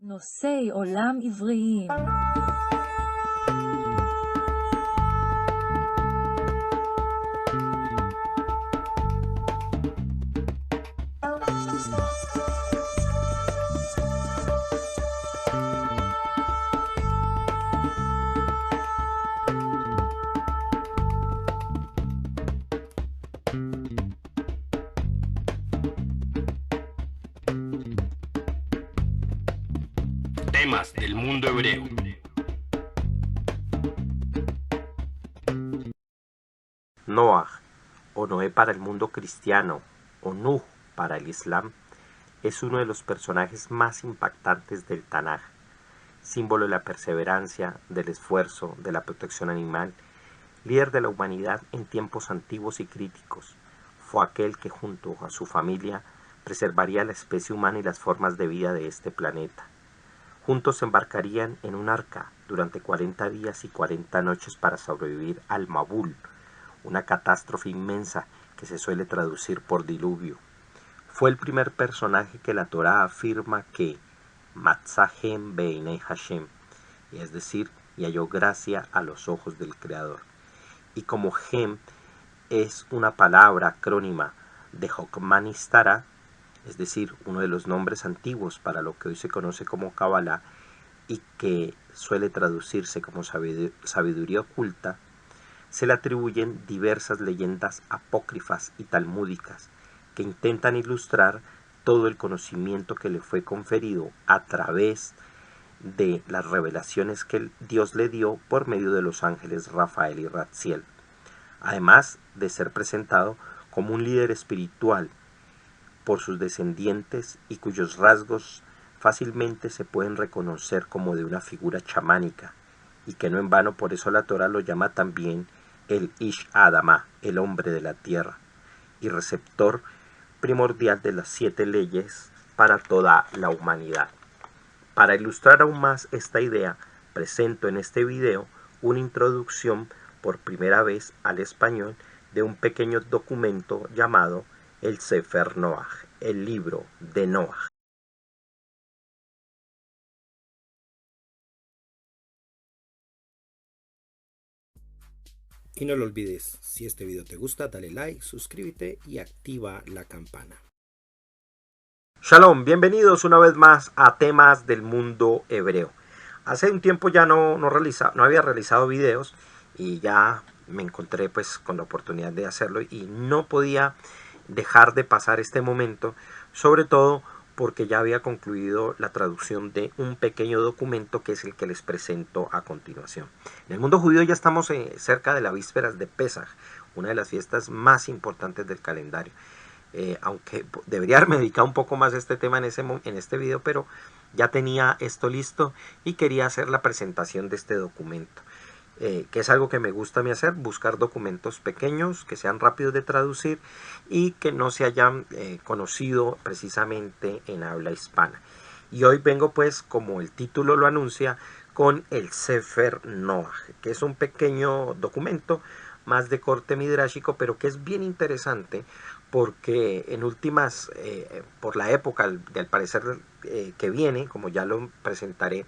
נושאי עולם עבריים. Temas del mundo hebreo. Noah, o Noé para el mundo cristiano, o Nuh para el Islam, es uno de los personajes más impactantes del Tanaj, símbolo de la perseverancia, del esfuerzo, de la protección animal, líder de la humanidad en tiempos antiguos y críticos. Fue aquel que junto a su familia preservaría la especie humana y las formas de vida de este planeta. Juntos se embarcarían en un arca durante 40 días y 40 noches para sobrevivir al Mabul, una catástrofe inmensa que se suele traducir por diluvio. Fue el primer personaje que la Torá afirma que Matzahem Beinei Hashem, es decir, y halló gracia a los ojos del Creador. Y como Hem es una palabra acrónima de Hokmanistara, es decir, uno de los nombres antiguos para lo que hoy se conoce como Kabbalah y que suele traducirse como sabiduría oculta, se le atribuyen diversas leyendas apócrifas y talmúdicas que intentan ilustrar todo el conocimiento que le fue conferido a través de las revelaciones que Dios le dio por medio de los ángeles Rafael y Ratziel, además de ser presentado como un líder espiritual por sus descendientes y cuyos rasgos fácilmente se pueden reconocer como de una figura chamánica, y que no en vano por eso la Torá lo llama también el Ish Adama, el hombre de la tierra, y receptor primordial de las 7 leyes para toda la humanidad. Para ilustrar aún más esta idea, presento en este video una introducción por primera vez al español de un pequeño documento llamado el Sefer Noah, el libro de Noah. Y no lo olvides, si este video te gusta, dale like, suscríbete y activa la campana. Shalom, bienvenidos una vez más a Temas del Mundo Hebreo. Hace un tiempo ya no había realizado videos y ya me encontré pues con la oportunidad de hacerlo y no podía dejar de pasar este momento, sobre todo porque ya había concluido la traducción de un pequeño documento que es el que les presento a continuación. En el mundo judío ya estamos cerca de las vísperas de Pesaj, una de las fiestas más importantes del calendario. Aunque debería haberme dedicado un poco más a este tema en este video, pero ya tenía esto listo y quería hacer la presentación de este documento. Que es algo que me gusta a mí hacer, buscar documentos pequeños que sean rápidos de traducir y que no se hayan conocido precisamente en habla hispana. Y hoy vengo pues, como el título lo anuncia, con el Sefer Noah, que es un pequeño documento más de corte midrashico, pero que es bien interesante porque en últimas, por la época del parecer que viene, como ya lo presentaré,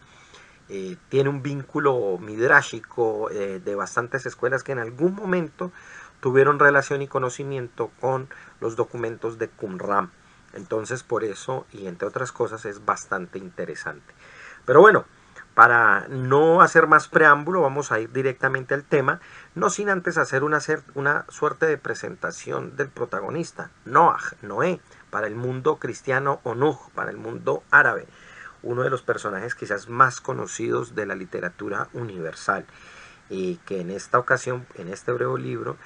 tiene un vínculo midrashico de bastantes escuelas que en algún momento tuvieron relación y conocimiento con los documentos de Qumran. Entonces por eso y entre otras cosas es bastante interesante. Pero bueno, para no hacer más preámbulo vamos a ir directamente al tema, no sin antes hacer una suerte de presentación del protagonista, Noah, Noé, para el mundo cristiano, o Nuh para el mundo árabe, uno de los personajes quizás más conocidos de la literatura universal, y que en esta ocasión, en este breve libro,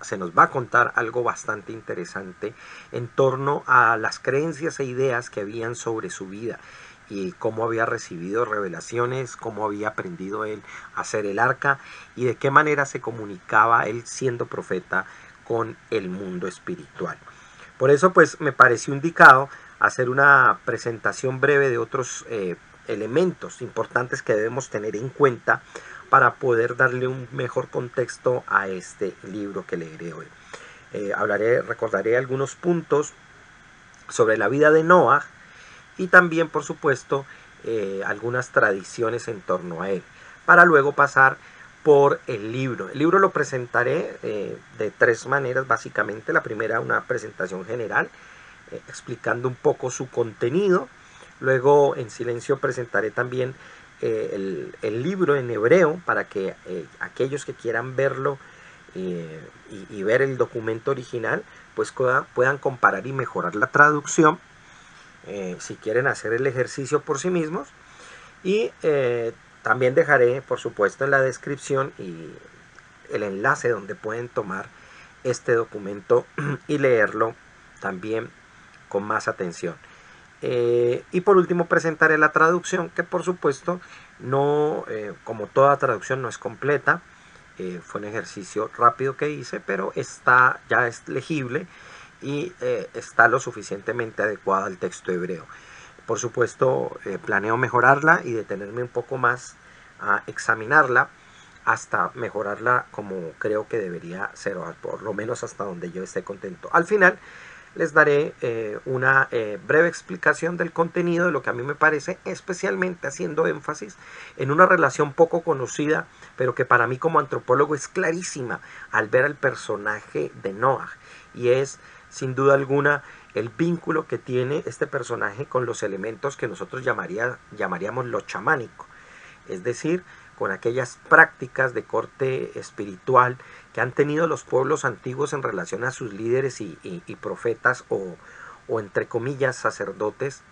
se nos va a contar algo bastante interesante en torno a las creencias e ideas que habían sobre su vida y cómo había recibido revelaciones, cómo había aprendido él a hacer el arca y de qué manera se comunicaba él siendo profeta con el mundo espiritual. Por eso pues me pareció indicado hacer una presentación breve de otros elementos importantes que debemos tener en cuenta para poder darle un mejor contexto a este libro que leeré hoy. Recordaré algunos puntos sobre la vida de Noah y también, por supuesto, algunas tradiciones en torno a él, para luego pasar por el libro. El libro lo presentaré de tres maneras básicamente. La primera, una presentación general, explicando un poco su contenido. Luego en silencio presentaré también el libro en hebreo para que aquellos que quieran verlo y ver el documento original pues puedan comparar y mejorar la traducción, si quieren hacer el ejercicio por sí mismos. Y también dejaré por supuesto en la descripción y el enlace donde pueden tomar este documento y leerlo también con más atención. Y por último presentaré la traducción, que por supuesto no, como toda traducción, no es completa. Fue un ejercicio rápido que hice, pero ya es legible y está lo suficientemente adecuada al texto hebreo. Por supuesto, planeo mejorarla y detenerme un poco más a examinarla hasta mejorarla como creo que debería ser, o por lo menos hasta donde yo esté contento. Al final les daré una breve explicación del contenido, de lo que a mí me parece, especialmente haciendo énfasis en una relación poco conocida, pero que para mí como antropólogo es clarísima al ver al personaje de Noah, y es sin duda alguna el vínculo que tiene este personaje con los elementos que nosotros llamaríamos lo chamánico, es decir, con aquellas prácticas de corte espiritual que han tenido los pueblos antiguos en relación a sus líderes y profetas o entre comillas sacerdotes,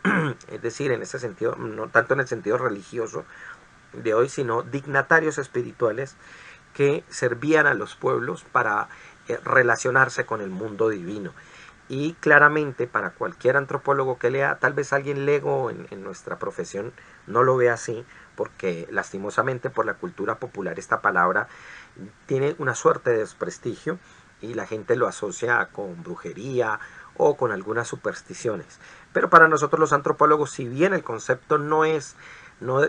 es decir, en ese sentido, no tanto en el sentido religioso de hoy, sino dignatarios espirituales que servían a los pueblos para relacionarse con el mundo divino. Y claramente para cualquier antropólogo que lea, tal vez alguien lego en nuestra profesión no lo ve así, porque lastimosamente por la cultura popular esta palabra tiene una suerte de desprestigio y la gente lo asocia con brujería o con algunas supersticiones. Pero para nosotros los antropólogos, si bien el concepto no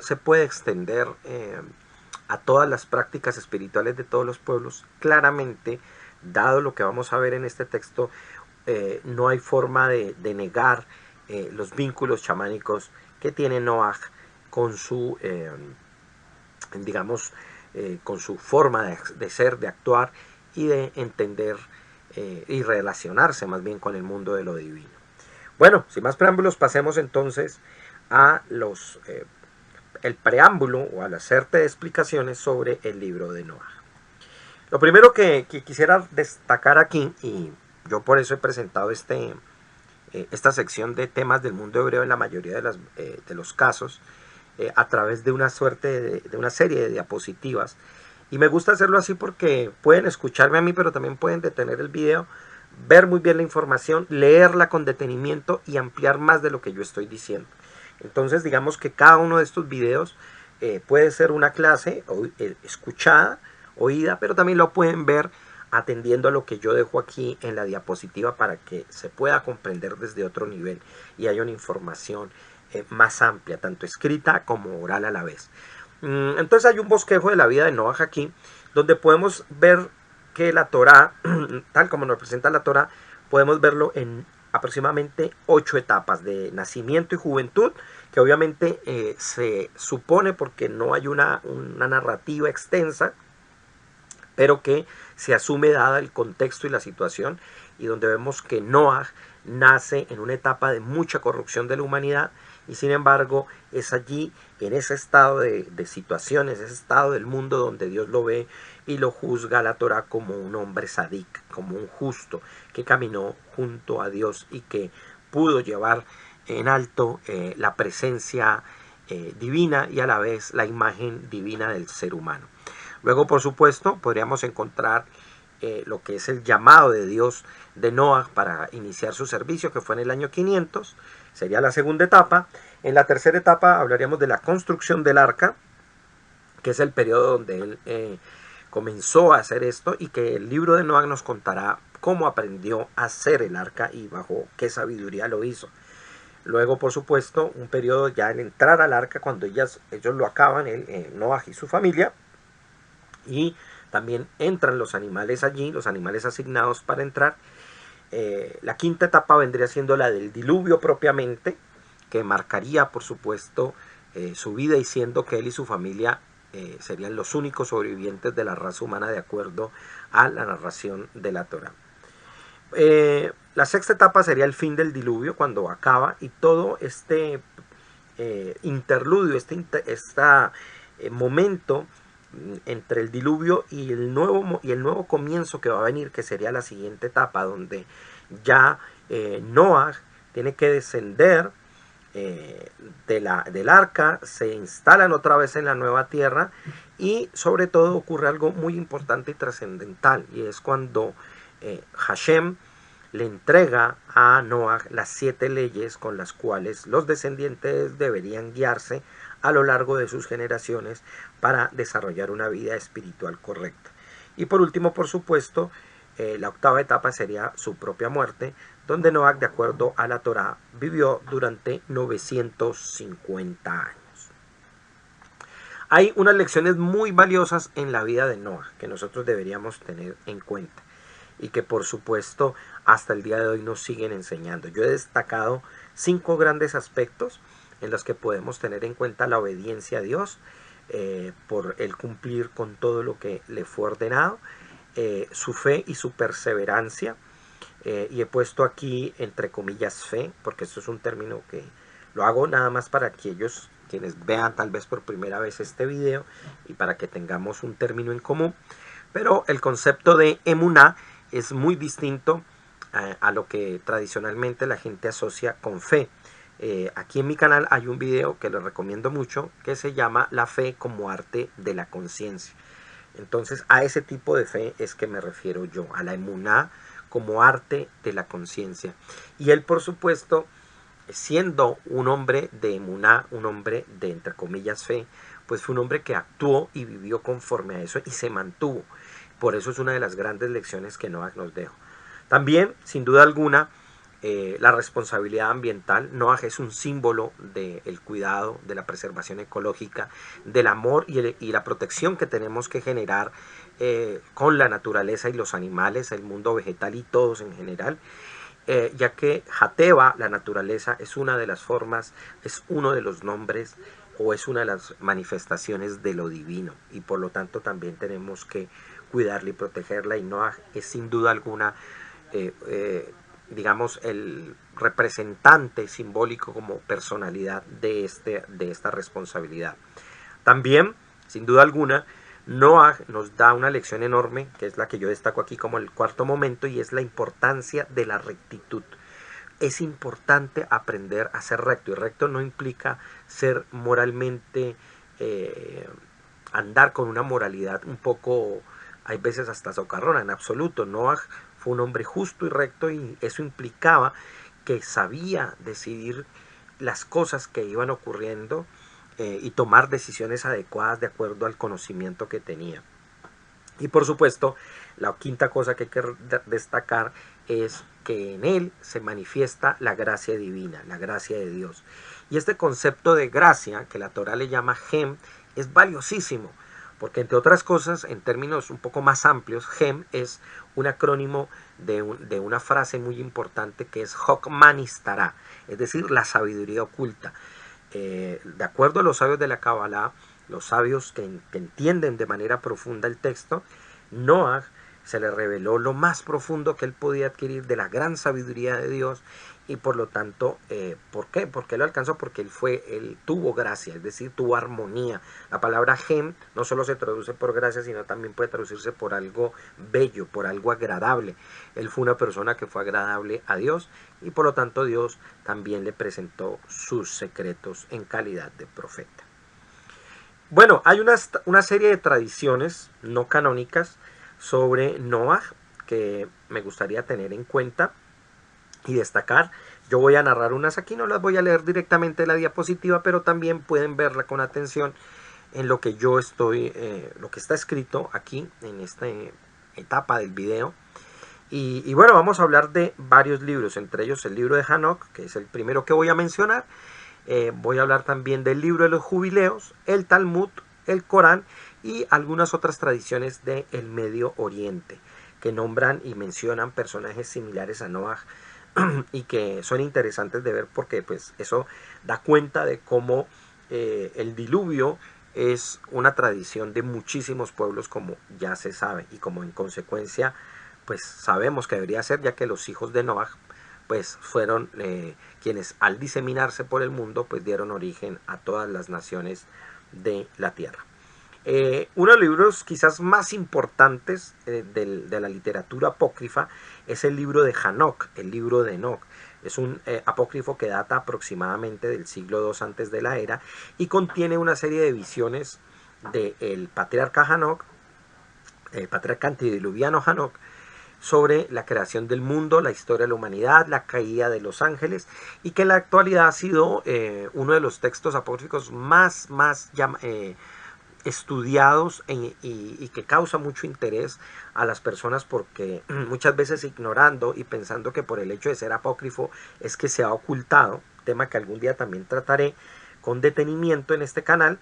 se puede extender a todas las prácticas espirituales de todos los pueblos, claramente, dado lo que vamos a ver en este texto, no hay forma de negar los vínculos chamánicos que tiene Noah con su, con su forma de ser, de actuar y de entender y relacionarse más bien con el mundo de lo divino. Bueno, sin más preámbulos, pasemos entonces a el preámbulo o al hacerte de explicaciones sobre el libro de Noah. Lo primero que quisiera destacar aquí, y yo por eso he presentado esta sección de temas del mundo hebreo en la mayoría de los casos, a través de una de una serie de diapositivas, y me gusta hacerlo así porque pueden escucharme a mí, pero también pueden detener el video, ver muy bien la información, leerla con detenimiento y ampliar más de lo que yo estoy diciendo. Entonces digamos que cada uno de estos videos puede ser una clase escuchada, oída, pero también lo pueden ver atendiendo a lo que yo dejo aquí en la diapositiva para que se pueda comprender desde otro nivel y haya una información más amplia, tanto escrita como oral a la vez. Entonces hay un bosquejo de la vida de Noah aquí, donde podemos ver que la Torá, tal como nos presenta la Torá, podemos verlo en aproximadamente 8 etapas de nacimiento y juventud, que obviamente se supone porque no hay una narrativa extensa, pero que se asume dada el contexto y la situación, y donde vemos que Noah nace en una etapa de mucha corrupción de la humanidad, y sin embargo es allí, en ese estado de situaciones, ese estado del mundo donde Dios lo ve y lo juzga a la Torá como un hombre sadik, como un justo que caminó junto a Dios y que pudo llevar en alto la presencia divina y a la vez la imagen divina del ser humano. Luego, por supuesto, podríamos encontrar lo que es el llamado de Dios de Noah para iniciar su servicio, que fue en el año 500, sería la segunda etapa. En la tercera etapa hablaríamos de la construcción del arca, que es el periodo donde él comenzó a hacer esto, y que el libro de Noah nos contará cómo aprendió a hacer el arca y bajo qué sabiduría lo hizo. Luego, por supuesto, un periodo ya en entrar al arca, cuando ellos lo acaban, Noah y su familia, y también entran los animales allí, los animales asignados para entrar. La quinta etapa vendría siendo la del diluvio propiamente, que marcaría, por supuesto, su vida, y siendo que él y su familia serían los únicos sobrevivientes de la raza humana de acuerdo a la narración de la Torá. La sexta etapa sería el fin del diluvio, cuando acaba, y todo este interludio, momento entre el diluvio y el nuevo comienzo que va a venir, que sería la siguiente etapa, donde ya Noah tiene que descender del arca, se instalan otra vez en la nueva tierra, y sobre todo ocurre algo muy importante y trascendental, y es cuando Hashem le entrega a Noah las 7 leyes con las cuales los descendientes deberían guiarse a lo largo de sus generaciones para desarrollar una vida espiritual correcta. Y por último, por supuesto, la octava etapa sería su propia muerte, donde Noah, de acuerdo a la Torá, vivió durante 950 años. Hay unas lecciones muy valiosas en la vida de Noah que nosotros deberíamos tener en cuenta, y que por supuesto hasta el día de hoy nos siguen enseñando. Yo he destacado 5 grandes aspectos en los que podemos tener en cuenta la obediencia a Dios, por el cumplir con todo lo que le fue ordenado, su fe y su perseverancia, y he puesto aquí entre comillas fe, porque esto es un término que lo hago nada más para aquellos quienes vean tal vez por primera vez este video y para que tengamos un término en común. Pero el concepto de emuná es muy distinto a lo que tradicionalmente la gente asocia con fe. Aquí en mi canal hay un video que les recomiendo mucho, que se llama La fe como arte de la conciencia. Entonces a ese tipo de fe es que me refiero yo, a la emuná como arte de la conciencia. Y él, por supuesto, siendo un hombre de emuná, un hombre de entre comillas fe, pues fue un hombre que actuó y vivió conforme a eso y se mantuvo. Por eso es una de las grandes lecciones que Noah nos dejó. También, sin duda alguna, la responsabilidad ambiental. Noah es un símbolo del cuidado, de la preservación ecológica, del amor y la protección que tenemos que generar con la naturaleza y los animales, el mundo vegetal y todos en general, ya que Hateva, la naturaleza, es una de las formas, es uno de los nombres o es una de las manifestaciones de lo divino, y por lo tanto también tenemos que cuidarla y protegerla, y Noah es sin duda alguna digamos el representante simbólico como personalidad de esta responsabilidad. También, sin duda alguna, Noah nos da una lección enorme, que es la que yo destaco aquí como el cuarto momento, y es la importancia de la rectitud. Es importante aprender a ser recto, y recto no implica ser moralmente, andar con una moralidad un poco, hay veces hasta socarrona, en absoluto. Noah fue un hombre justo y recto, y eso implicaba que sabía decidir las cosas que iban ocurriendo y tomar decisiones adecuadas de acuerdo al conocimiento que tenía. Y por supuesto, la quinta cosa que hay que destacar es que en él se manifiesta la gracia divina, la gracia de Dios. Y este concepto de gracia, que la Torá le llama Gem, es valiosísimo, porque entre otras cosas, en términos un poco más amplios, Gem es un acrónimo de una frase muy importante que es Hokmanistará, es decir, la sabiduría oculta. De acuerdo a los sabios de la Kabbalah, los sabios que entienden de manera profunda el texto, Noah se le reveló lo más profundo que él podía adquirir de la gran sabiduría de Dios, y por lo tanto, ¿por qué? Porque lo alcanzó, porque él tuvo gracia, es decir, tuvo armonía. La palabra gem no solo se traduce por gracia, sino también puede traducirse por algo bello, por algo agradable. Él fue una persona que fue agradable a Dios, y por lo tanto Dios también le presentó sus secretos en calidad de profeta. Bueno, hay una serie de tradiciones no canónicas sobre Noah que me gustaría tener en cuenta y destacar. Yo voy a narrar unas aquí, no las voy a leer directamente de la diapositiva, pero también pueden verla con atención en lo que yo estoy, lo que está escrito aquí en esta etapa del video. Y bueno, vamos a hablar de varios libros, entre ellos el libro de Hanok, que es el primero que voy a mencionar. Voy a hablar también del libro de los jubileos, el Talmud, el Corán y algunas otras tradiciones del Medio Oriente que nombran y mencionan personajes similares a Noah y que son interesantes de ver porque pues eso da cuenta de cómo el diluvio es una tradición de muchísimos pueblos, como ya se sabe, y como en consecuencia pues sabemos que debería ser, ya que los hijos de Noah pues fueron quienes al diseminarse por el mundo pues dieron origen a todas las naciones de la tierra. Uno de los libros quizás más importantes de la literatura apócrifa es el libro de Hanoc, el libro de Enoc. Es un apócrifo que data aproximadamente del siglo II antes de la era y contiene una serie de visiones del patriarca Hanoc, el patriarca antediluviano Hanoc, sobre la creación del mundo, la historia de la humanidad, la caída de los ángeles, y que en la actualidad ha sido uno de los textos apócrifos más estudiados y que causa mucho interés a las personas, porque muchas veces ignorando y pensando que por el hecho de ser apócrifo es que se ha ocultado, tema que algún día también trataré con detenimiento en este canal,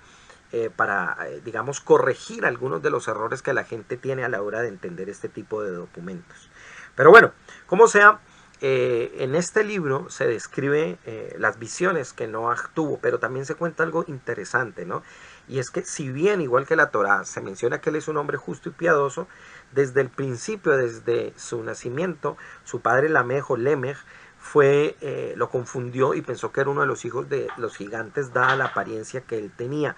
para digamos corregir algunos de los errores que la gente tiene a la hora de entender este tipo de documentos. Pero bueno, como sea, en este libro se describe las visiones que Noah tuvo, pero también se cuenta algo interesante, ¿no? Y es que si bien, igual que la Torá, se menciona que él es un hombre justo y piadoso, desde el principio, desde su nacimiento, su padre Lamech o Lemech lo confundió y pensó que era uno de los hijos de los gigantes, dada la apariencia que él tenía.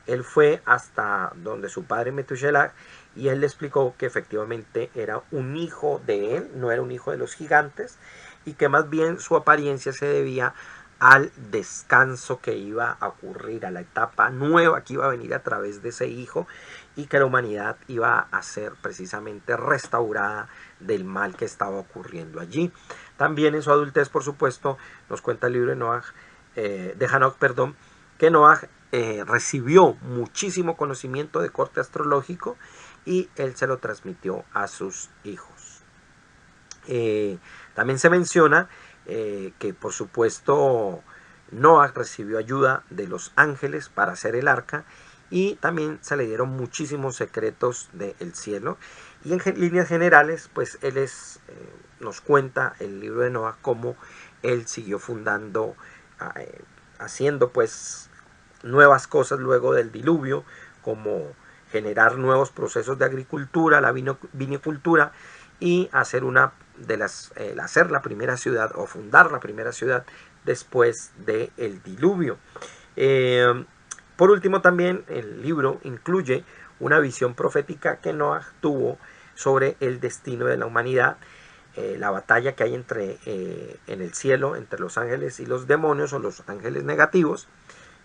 Él fue hasta donde su padre Metushelach y él le explicó que efectivamente era un hijo de él, no era un hijo de los gigantes, y que más bien su apariencia se debía al descanso que iba a ocurrir, a la etapa nueva que iba a venir a través de ese hijo, y que la humanidad iba a ser precisamente restaurada del mal que estaba ocurriendo allí. También en su adultez, por supuesto, nos cuenta el libro de Hanoc, que Noah recibió muchísimo conocimiento de corte astrológico y él se lo transmitió a sus hijos. También se menciona que por supuesto Noah recibió ayuda de los ángeles para hacer el arca, y también se le dieron muchísimos secretos del cielo, y en líneas generales pues nos cuenta el libro de Noah cómo él siguió fundando, haciendo pues nuevas cosas luego del diluvio, como generar nuevos procesos de agricultura, la vinicultura, y hacer hacer la primera ciudad o fundar la primera ciudad después del diluvio. Por último, también el libro incluye una visión profética que Noah tuvo sobre el destino de la humanidad, la batalla que hay en el cielo entre los ángeles y los demonios o los ángeles negativos,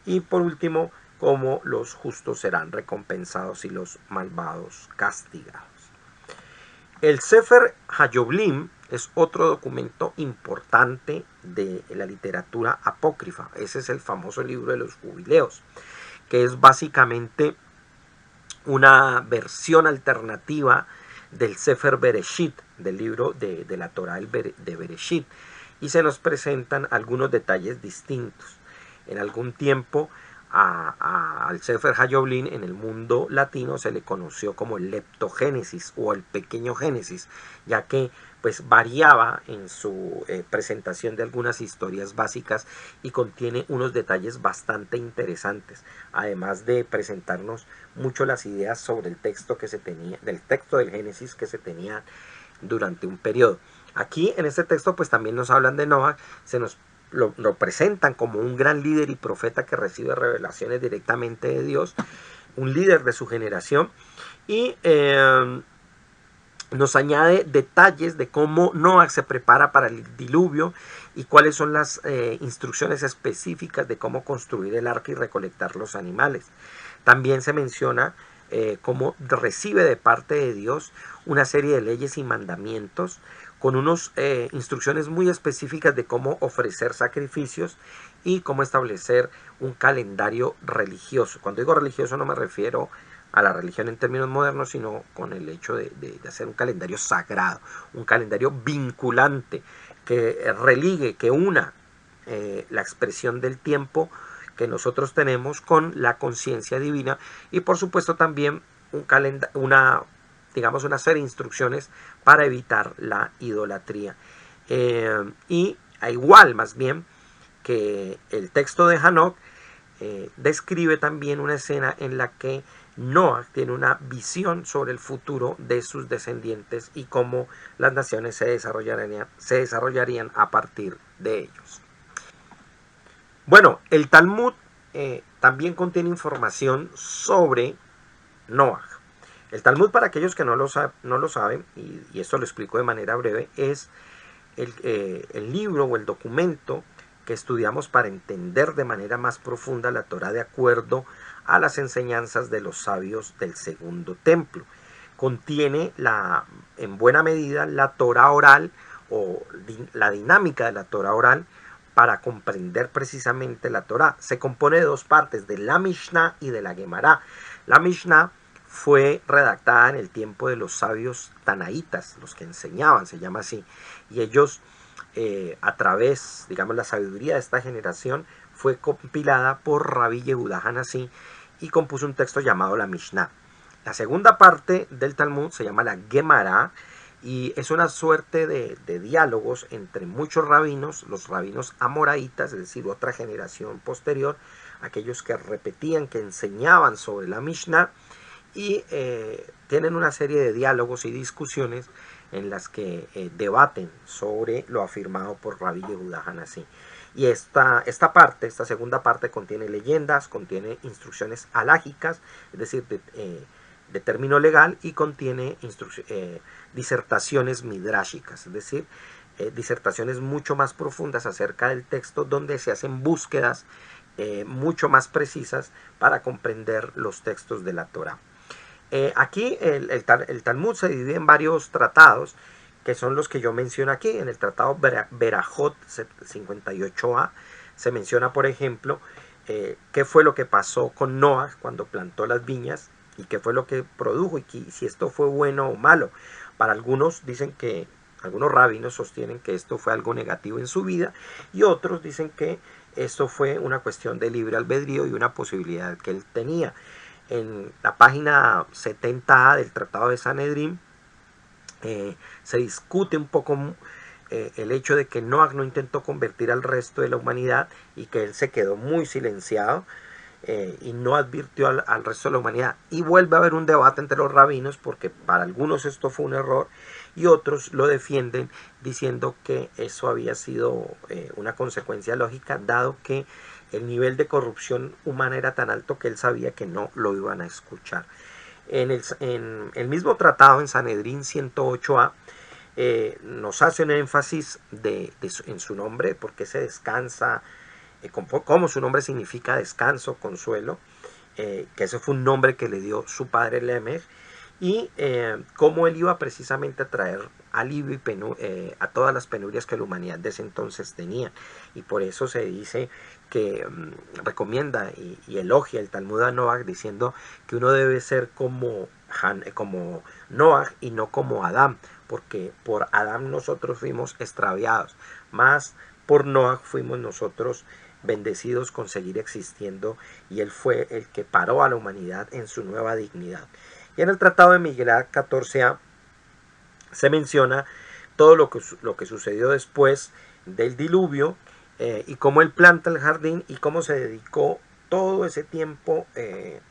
y por último cómo los justos serán recompensados y los malvados castigados. El Sefer Hayoblim es otro documento importante de la literatura apócrifa. Ese es el famoso libro de los jubileos, que es básicamente una versión alternativa del Sefer Bereshit, del libro de la Torá de Bereshit, y se nos presentan algunos detalles distintos. En algún tiempo al Sefer Hayoblim en el mundo latino se le conoció como el Leptogénesis o el Pequeño Génesis, ya que pues variaba en su presentación de algunas historias básicas y contiene unos detalles bastante interesantes, además de presentarnos mucho las ideas sobre el texto que se tenía, del texto del Génesis que se tenía durante un periodo. Aquí en este texto pues también nos hablan de Noah, lo presentan como un gran líder y profeta que recibe revelaciones directamente de Dios, un líder de su generación, y nos añade detalles de cómo Noah se prepara para el diluvio y cuáles son las instrucciones específicas de cómo construir el arca y recolectar los animales. También se menciona cómo recibe de parte de Dios una serie de leyes y mandamientos con unas instrucciones muy específicas de cómo ofrecer sacrificios y cómo establecer un calendario religioso. Cuando digo religioso no me refiero a la religión en términos modernos, sino con el hecho de hacer un calendario sagrado, un calendario vinculante que religue, que una la expresión del tiempo que nosotros tenemos con la conciencia divina, y por supuesto también una serie de instrucciones para evitar la idolatría. y a igual más bien que el texto de Hanoch describe también una escena en la que Noah tiene una visión sobre el futuro de sus descendientes y cómo las naciones se desarrollarían a partir de ellos. Bueno, el Talmud también contiene información sobre Noah. El Talmud, para aquellos que no lo saben, y esto lo explico de manera breve, es el libro o el documento que estudiamos para entender de manera más profunda la Torá de acuerdo a las enseñanzas de los sabios del Segundo Templo. Contiene en buena medida la Torá oral o la dinámica de la Torá oral para comprender precisamente la Torá. Se compone de dos partes, de la Mishnah y de la Gemara. La Mishnah fue redactada en el tiempo de los sabios tanaítas, los que enseñaban, se llama así, y ellos a través, digamos, la sabiduría de esta generación fue compilada por Rabbi Yehuda Hanasí y compuso un texto llamado la Mishnah. La segunda parte del Talmud se llama la Gemara y es una suerte de diálogos entre muchos rabinos, los rabinos amoraítas, es decir, otra generación posterior, aquellos que repetían, que enseñaban sobre la Mishnah, y tienen una serie de diálogos y discusiones en las que debaten sobre lo afirmado por Rabbi Yehuda Hanasí. Y esta segunda parte contiene leyendas, contiene instrucciones halágicas, es decir, de término legal, y contiene disertaciones midrashicas, es decir, disertaciones mucho más profundas acerca del texto, donde se hacen búsquedas mucho más precisas para comprender los textos de la Torá. Aquí el Talmud se divide en varios tratados, que son los que yo menciono aquí. En el tratado Berajot 58a se menciona, por ejemplo, qué fue lo que pasó con Noah cuando plantó las viñas y qué fue lo que produjo y si esto fue bueno o malo. Para algunos algunos rabinos sostienen que esto fue algo negativo en su vida, y otros dicen que esto fue una cuestión de libre albedrío y una posibilidad que él tenía. En la página 70a del Tratado de Sanedrín se discute un poco el hecho de que Noah no intentó convertir al resto de la humanidad y que él se quedó muy silenciado y no advirtió al resto de la humanidad. Y vuelve a haber un debate entre los rabinos, porque para algunos esto fue un error y otros lo defienden diciendo que eso había sido una consecuencia lógica, dado que el nivel de corrupción humana era tan alto que él sabía que no lo iban a escuchar. En el mismo tratado, en Sanedrín 108a, nos hace un énfasis en su nombre, porque se descansa, como su nombre significa descanso, consuelo, que ese fue un nombre que le dio su padre Lemech, y cómo él iba precisamente a traer alivio a todas las penurias que la humanidad de ese entonces tenía. Y por eso se dice que recomienda y elogia el Talmud a Noah, diciendo que uno debe ser como Noah y no como Adán, porque por Adán nosotros fuimos extraviados, más por Noah fuimos nosotros bendecidos con seguir existiendo, y él fue el que paró a la humanidad en su nueva dignidad. Y en el Tratado de Miglá 14a se menciona todo lo que sucedió después del diluvio, y cómo él planta el jardín y cómo se dedicó todo ese tiempo,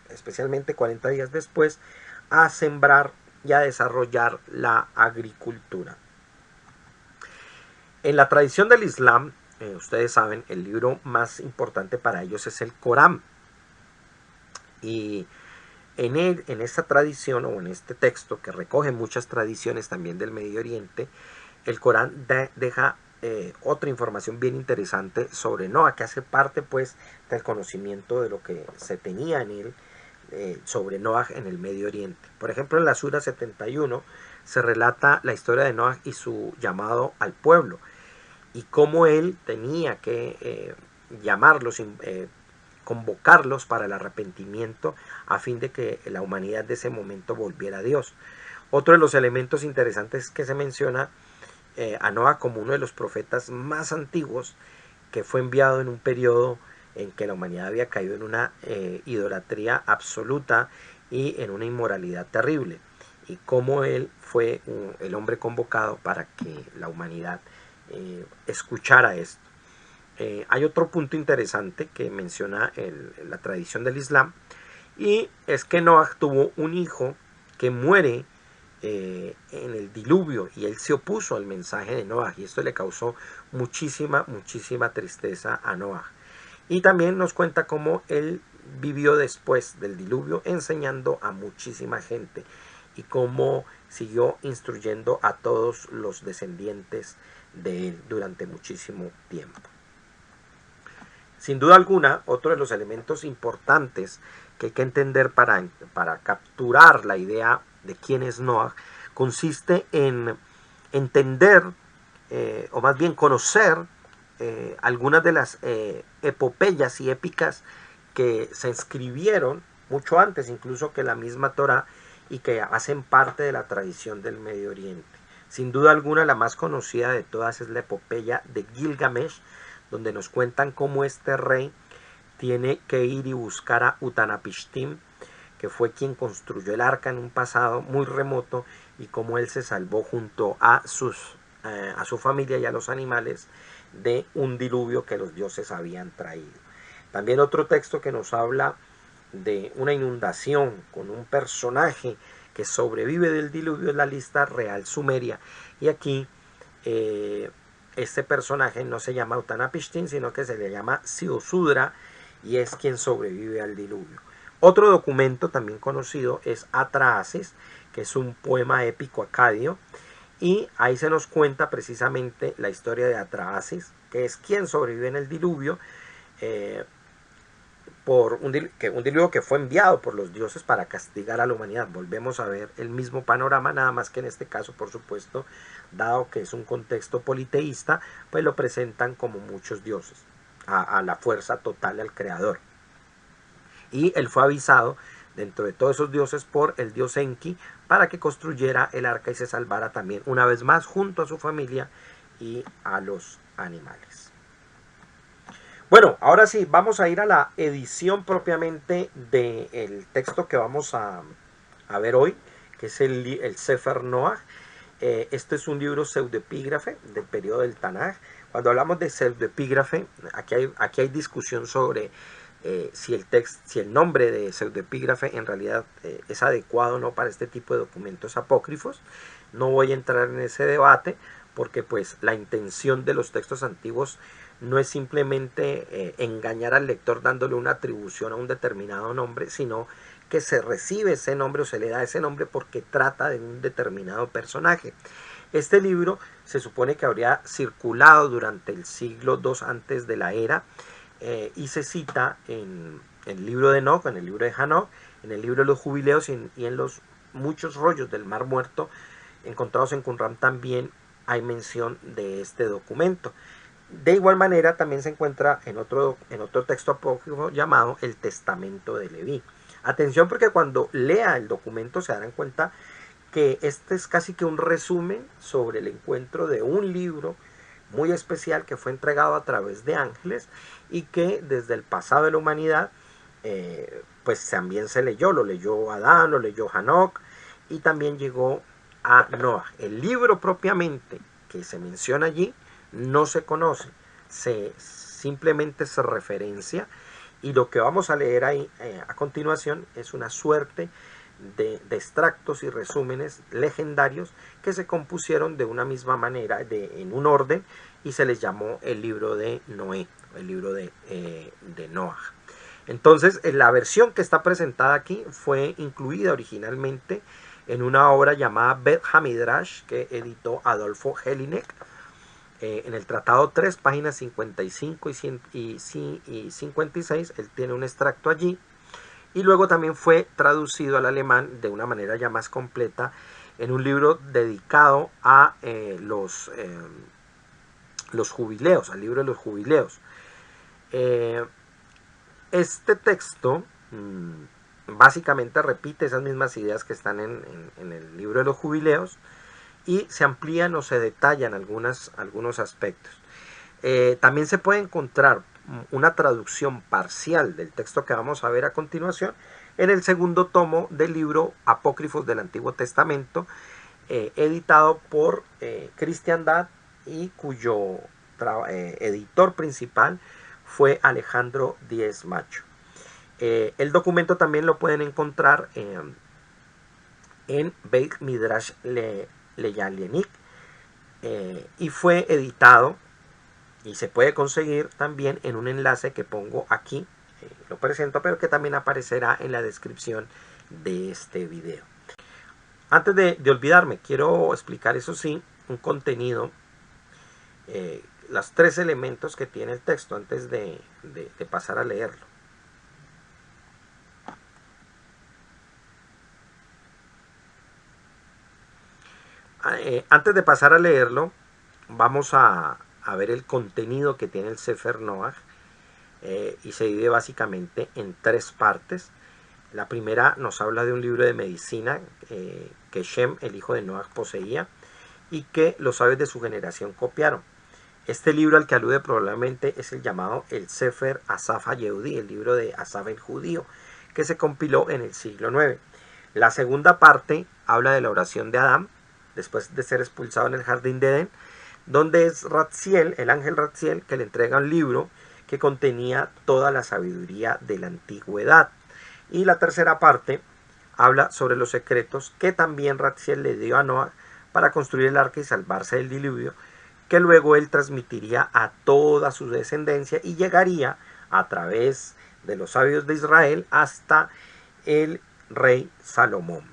especialmente 40 días después, a sembrar y a desarrollar la agricultura. En la tradición del Islam, ustedes saben, el libro más importante para ellos es el Corán. Y en esta tradición, o en este texto que recoge muchas tradiciones también del Medio Oriente, el Corán deja otra información bien interesante sobre Noah, que hace parte pues del conocimiento de lo que se tenía en él sobre Noah en el Medio Oriente. Por ejemplo, en la Sura 71 se relata la historia de Noah y su llamado al pueblo, y cómo él tenía que llamarlos, convocarlos para el arrepentimiento, a fin de que la humanidad de ese momento volviera a Dios. Otro de los elementos interesantes es que se menciona a Noah como uno de los profetas más antiguos, que fue enviado en un periodo en que la humanidad había caído en una idolatría absoluta y en una inmoralidad terrible, y cómo él fue el hombre convocado para que la humanidad escuchara esto. Hay otro punto interesante que menciona la tradición del Islam, y es que Noah tuvo un hijo que muere en el diluvio, y él se opuso al mensaje de Noah, y esto le causó muchísima tristeza a Noah. Y también nos cuenta cómo él vivió después del diluvio enseñando a muchísima gente, y cómo siguió instruyendo a todos los descendientes de él durante muchísimo tiempo. Sin duda alguna, otro de los elementos importantes que hay que entender para capturar la idea de quién es Noah consiste en entender, o más bien conocer, algunas de las epopeyas y épicas que se escribieron mucho antes incluso que la misma Torá, y que hacen parte de la tradición del Medio Oriente. Sin duda alguna, la más conocida de todas es la epopeya de Gilgamesh, donde nos cuentan cómo este rey tiene que ir y buscar a Utanapishtim, que fue quien construyó el arca en un pasado muy remoto, y cómo él se salvó junto a su familia y a los animales de un diluvio que los dioses habían traído. También otro texto que nos habla de una inundación con un personaje que sobrevive del diluvio es la lista real sumeria, y aquí este personaje no se llama Utanapishtim, sino que se le llama Siosudra, y es quien sobrevive al diluvio. Otro documento también conocido es Atrahasis, que es un poema épico acadio, y ahí se nos cuenta precisamente la historia de Atrahasis, que es quien sobrevive en el diluvio, por un diluvio que fue enviado por los dioses para castigar a la humanidad. Volvemos a ver el mismo panorama, nada más que en este caso, por supuesto, dado que es un contexto politeísta, pues lo presentan como muchos dioses, a la fuerza total, al creador. Y él fue avisado dentro de todos esos dioses por el dios Enki para que construyera el arca y se salvara también una vez más junto a su familia y a los animales. Bueno, ahora sí, vamos a ir a la edición propiamente del texto que vamos a ver hoy, que es el Sefer Noah. Este es un libro pseudoepígrafe del periodo del Tanaj. Cuando hablamos de pseudoepígrafe, aquí hay discusión sobre si el nombre de pseudoepígrafe en realidad es adecuado o no para este tipo de documentos apócrifos. No voy a entrar en ese debate, porque pues la intención de los textos antiguos no es simplemente engañar al lector dándole una atribución a un determinado nombre, sino que se recibe ese nombre o se le da ese nombre porque trata de un determinado personaje. Este libro se supone que habría circulado durante el siglo II antes de la era, y se cita en el libro de Enoch, en el libro de Hanok, en el libro de los jubileos y en los muchos rollos del Mar Muerto encontrados en Qumran también hay mención de este documento. De igual manera también se encuentra en otro texto apócrifo llamado el Testamento de Leví. Atención, porque cuando lea el documento se darán cuenta que este es casi que un resumen sobre el encuentro de un libro muy especial que fue entregado a través de ángeles, y que desde el pasado de la humanidad pues también se leyó, lo leyó Adán, lo leyó Hanok, y también llegó a Noah. El libro propiamente que se menciona allí no se conoce, simplemente se referencia, y lo que vamos a leer ahí a continuación es una suerte de extractos y resúmenes legendarios que se compusieron de una misma manera, en un orden, y se les llamó el libro de Noé, el libro de Noah. Entonces, la versión que está presentada aquí fue incluida originalmente en una obra llamada Bet HaMidrash, que editó Adolfo Jelinek, en el tratado 3, páginas 55 y 56, él tiene un extracto allí, y luego también fue traducido al alemán de una manera ya más completa en un libro dedicado a los jubileos, al libro de los jubileos. Este texto básicamente repite esas mismas ideas que están en el libro de los jubileos, y se amplían o se detallan algunos aspectos. También se puede encontrar una traducción parcial del texto que vamos a ver a continuación en el segundo tomo del libro Apócrifos del Antiguo Testamento, editado por Cristiandad y cuyo editor principal fue Alejandro Díez Macho. El documento también lo pueden encontrar en Beit Midrash Leyalienik, y fue editado y se puede conseguir también en un enlace que pongo aquí, lo presento, pero que también aparecerá en la descripción de este video. Antes de olvidarme, quiero explicar, eso sí, un contenido, los 3 elementos que tiene el texto antes de pasar a leerlo. Antes de pasar a leerlo, vamos a ver el contenido que tiene el Sefer Noach, y se divide básicamente en 3 partes. La primera nos habla de un libro de medicina que Shem, el hijo de Noach, poseía y que los sabios de su generación copiaron. Este libro al que alude probablemente es el llamado el Sefer Asaf HaYehudi, el libro de Asaf el judío, que se compiló en el siglo IX. La segunda parte habla de la oración de Adán después de ser expulsado en el jardín de Edén, donde es Ratziel, el ángel Ratziel, que le entrega un libro que contenía toda la sabiduría de la antigüedad. Y la tercera parte habla sobre los secretos que también Ratziel le dio a Noah para construir el arca y salvarse del diluvio, que luego él transmitiría a toda su descendencia y llegaría a través de los sabios de Israel hasta el rey Salomón,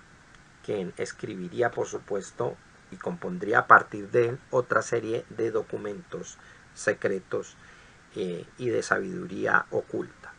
quien escribiría, por supuesto, y compondría a partir de él otra serie de documentos secretos y de sabiduría oculta.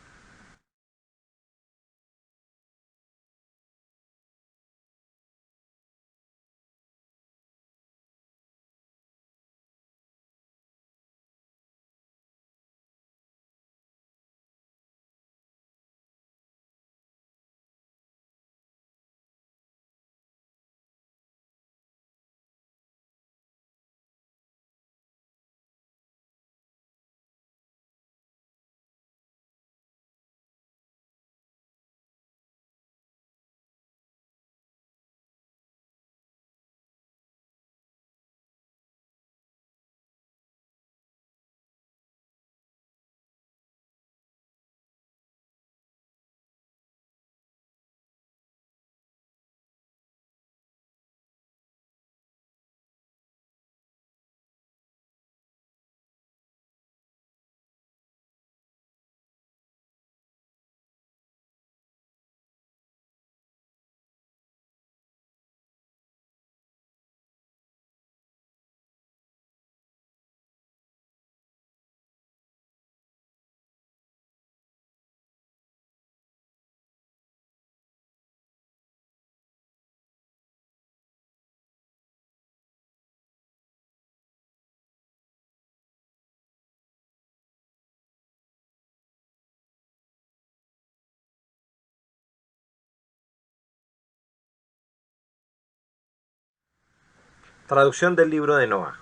Traducción del libro de Noach.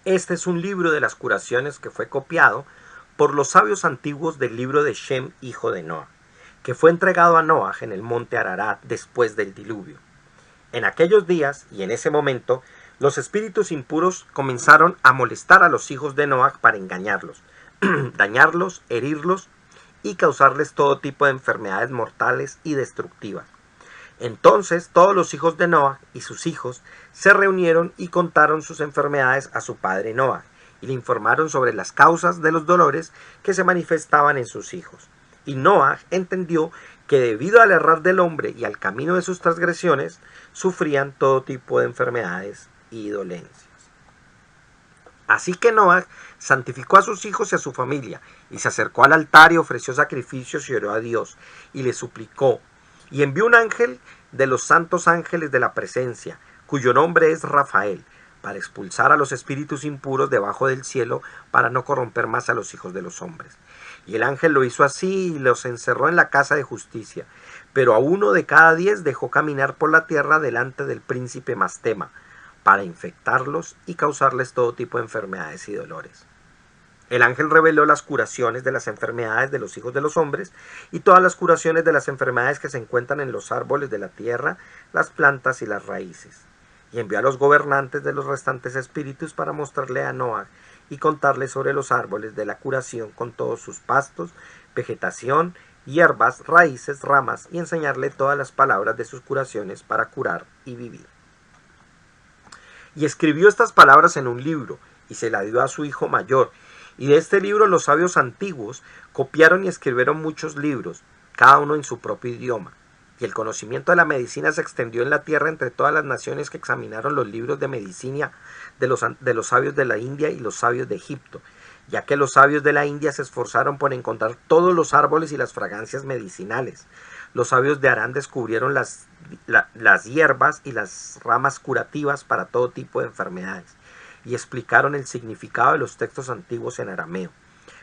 Este es un libro de las curaciones que fue copiado por los sabios antiguos del libro de Shem, hijo de Noach, que fue entregado a Noach en el monte Ararat después del diluvio. En aquellos días y en ese momento, los espíritus impuros comenzaron a molestar a los hijos de Noach para engañarlos, dañarlos, herirlos y causarles todo tipo de enfermedades mortales y destructivas. Entonces todos los hijos de Noach y sus hijos se reunieron y contaron sus enfermedades a su padre Noach y le informaron sobre las causas de los dolores que se manifestaban en sus hijos. Y Noach entendió que debido al errar del hombre y al camino de sus transgresiones, sufrían todo tipo de enfermedades y dolencias. Así que Noach santificó a sus hijos y a su familia, y se acercó al altar y ofreció sacrificios y oró a Dios, y le suplicó, y envió un ángel de los santos ángeles de la presencia, cuyo nombre es Rafael, para expulsar a los espíritus impuros debajo del cielo, para no corromper más a los hijos de los hombres. Y el ángel lo hizo así y los encerró en la casa de justicia, pero a 1 de cada 10 dejó caminar por la tierra delante del príncipe Mastema, para infectarlos y causarles todo tipo de enfermedades y dolores. El ángel reveló las curaciones de las enfermedades de los hijos de los hombres y todas las curaciones de las enfermedades que se encuentran en los árboles de la tierra, las plantas y las raíces. y envió a los gobernantes de los restantes espíritus para mostrarle a Noah y contarle sobre los árboles de la curación con todos sus pastos, vegetación, hierbas, raíces, ramas, y enseñarle todas las palabras de sus curaciones para curar y vivir. Y escribió estas palabras en un libro, y se la dio a su hijo mayor, y de este libro los sabios antiguos copiaron y escribieron muchos libros, cada uno en su propio idioma. Y el conocimiento de la medicina se extendió en la tierra entre todas las naciones que examinaron los libros de medicina de los sabios de la India y los sabios de Egipto, ya que los sabios de la India se esforzaron por encontrar todos los árboles y las fragancias medicinales. Los sabios de Harán descubrieron las hierbas y las ramas curativas para todo tipo de enfermedades, y explicaron el significado de los textos antiguos en arameo.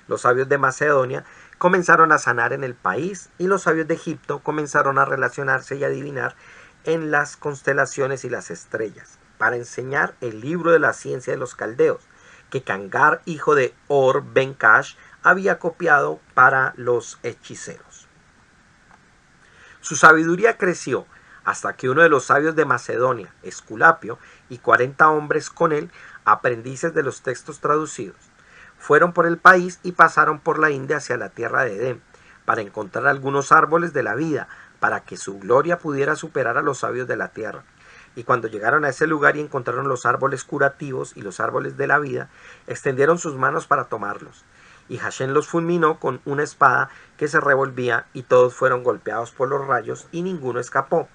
Los sabios de Macedonia comenzaron a sanar en el país, y los sabios de Egipto comenzaron a relacionarse y adivinar en las constelaciones y las estrellas, para enseñar el libro de la ciencia de los caldeos, que Cangar, hijo de Or Ben Cash, había copiado para los hechiceros. Su sabiduría creció hasta que uno de los sabios de Macedonia, Esculapio, y 40 hombres con él, aprendices de los textos traducidos, fueron por el país y pasaron por la India hacia la tierra de Edén, para encontrar algunos árboles de la vida, para que su gloria pudiera superar a los sabios de la tierra. Y cuando llegaron a ese lugar y encontraron los árboles curativos y los árboles de la vida, extendieron sus manos para tomarlos. Y Hashem los fulminó con una espada que se revolvía, y todos fueron golpeados por los rayos, y ninguno escapó.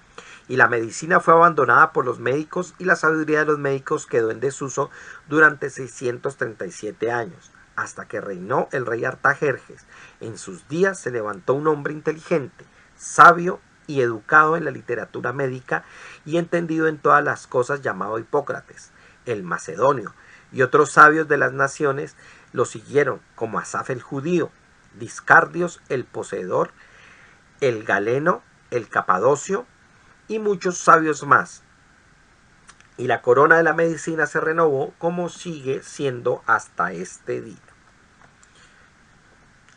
Y la medicina fue abandonada por los médicos, y la sabiduría de los médicos quedó en desuso durante 637 años, hasta que reinó el rey Artajerjes. En sus días se levantó un hombre inteligente, sabio y educado en la literatura médica y entendido en todas las cosas, llamado Hipócrates, el macedonio, y otros sabios de las naciones lo siguieron, como Asaf el judío, Discardios el poseedor, el galeno, el capadocio, y muchos sabios más. Y la corona de la medicina se renovó, como sigue siendo hasta este día.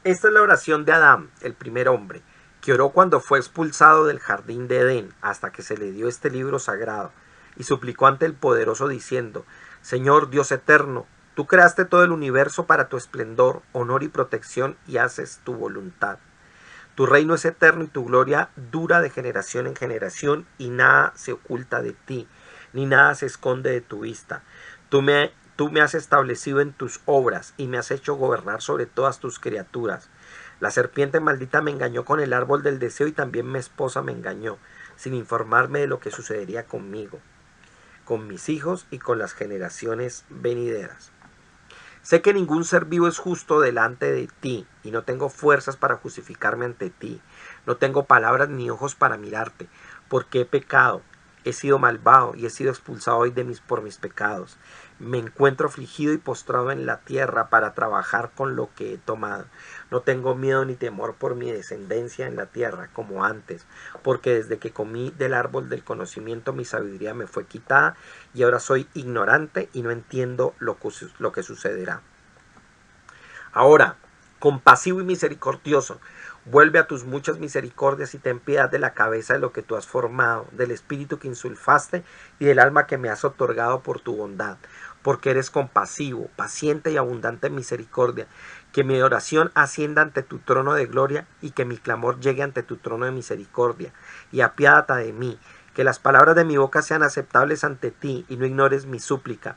Esta es la oración de Adán, el primer hombre, que oró cuando fue expulsado del jardín de Edén, hasta que se le dio este libro sagrado, y suplicó ante el Poderoso diciendo: Señor Dios eterno, tú creaste todo el universo para tu esplendor, honor y protección, y haces tu voluntad. Tu reino es eterno y tu gloria dura de generación en generación, y nada se oculta de ti, ni nada se esconde de tu vista. Tú me has establecido en tus obras, y me has hecho gobernar sobre todas tus criaturas. La serpiente maldita me engañó con el árbol del deseo, y también mi esposa me engañó, sin informarme de lo que sucedería conmigo, con mis hijos y con las generaciones venideras. Sé que ningún ser vivo es justo delante de ti, y no tengo fuerzas para justificarme ante ti. No tengo palabras ni ojos para mirarte, porque he pecado. He sido malvado y he sido expulsado hoy por mis pecados. Me encuentro afligido y postrado en la tierra para trabajar con lo que he tomado. No tengo miedo ni temor por mi descendencia en la tierra como antes, porque desde que comí del árbol del conocimiento mi sabiduría me fue quitada, y ahora soy ignorante y no entiendo lo que sucederá. Ahora, compasivo y misericordioso, vuelve a tus muchas misericordias y ten piedad de la cabeza de lo que tú has formado, del espíritu que insulfaste y del alma que me has otorgado por tu bondad, porque eres compasivo, paciente y abundante en misericordia. Que mi oración ascienda ante tu trono de gloria y que mi clamor llegue ante tu trono de misericordia. Y apiádate de mí, que las palabras de mi boca sean aceptables ante ti y no ignores mi súplica.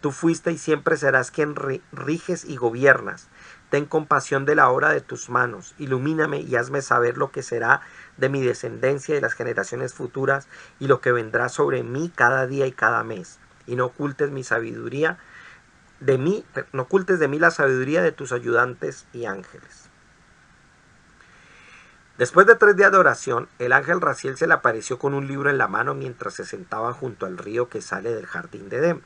Tú fuiste y siempre serás quien riges y gobiernas. Ten compasión de la obra de tus manos, ilumíname y hazme saber lo que será de mi descendencia y de las generaciones futuras, y lo que vendrá sobre mí cada día y cada mes. Y no ocultes mi sabiduría no ocultes de mí la sabiduría de tus ayudantes y ángeles. Después de 3 días de oración, el ángel Raziel se le apareció con un libro en la mano mientras se sentaba junto al río que sale del jardín de Edén.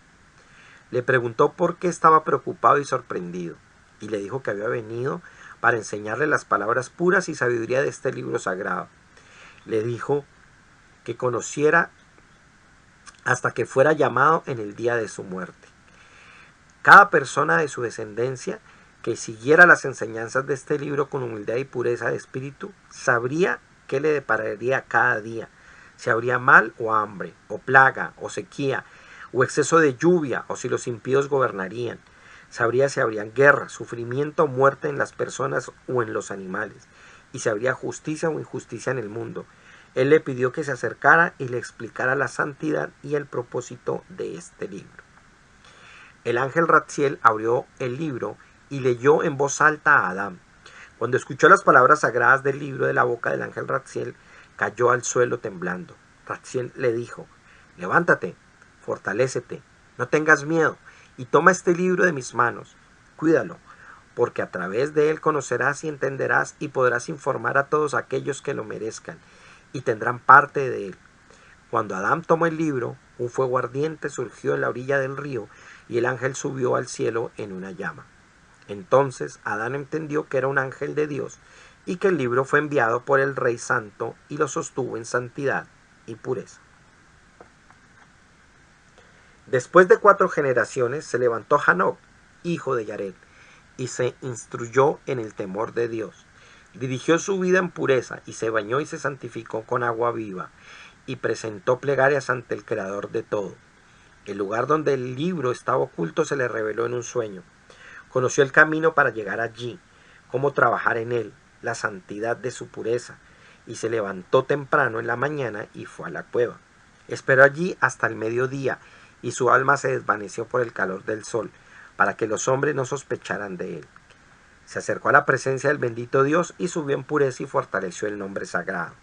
Le preguntó por qué estaba preocupado y sorprendido, y le dijo que había venido para enseñarle las palabras puras y sabiduría de este libro sagrado. Le dijo que conociera hasta que fuera llamado en el día de su muerte. Cada persona de su descendencia que siguiera las enseñanzas de este libro con humildad y pureza de espíritu, sabría qué le depararía cada día, si habría mal o hambre, o plaga, o sequía, o exceso de lluvia, o si los impíos gobernarían. Sabría si habrían guerra, sufrimiento o muerte en las personas o en los animales, y si habría justicia o injusticia en el mundo. Él le pidió que se acercara y le explicara la santidad y el propósito de este libro. El ángel Ratziel abrió el libro y leyó en voz alta a Adán. Cuando escuchó las palabras sagradas del libro de la boca del ángel Ratziel, cayó al suelo temblando. Ratziel le dijo: levántate, fortalécete, no tengas miedo, y toma este libro de mis manos, cuídalo, porque a través de él conocerás y entenderás y podrás informar a todos aquellos que lo merezcan, y tendrán parte de él. Cuando Adán tomó el libro, un fuego ardiente surgió en la orilla del río, y el ángel subió al cielo en una llama. Entonces Adán entendió que era un ángel de Dios, y que el libro fue enviado por el Rey Santo, y lo sostuvo en santidad y pureza. Después de 4 generaciones se levantó Hanoc, hijo de Yared, y se instruyó en el temor de Dios. Dirigió su vida en pureza, y se bañó y se santificó con agua viva, y presentó plegarias ante el Creador de todo. El lugar donde el libro estaba oculto se le reveló en un sueño. Conoció el camino para llegar allí, cómo trabajar en él, la santidad de su pureza, y se levantó temprano en la mañana y fue a la cueva. Esperó allí hasta el mediodía, y su alma se desvaneció por el calor del sol, para que los hombres no sospecharan de él. Se acercó a la presencia del bendito Dios y subió en pureza y fortaleció el nombre sagrado.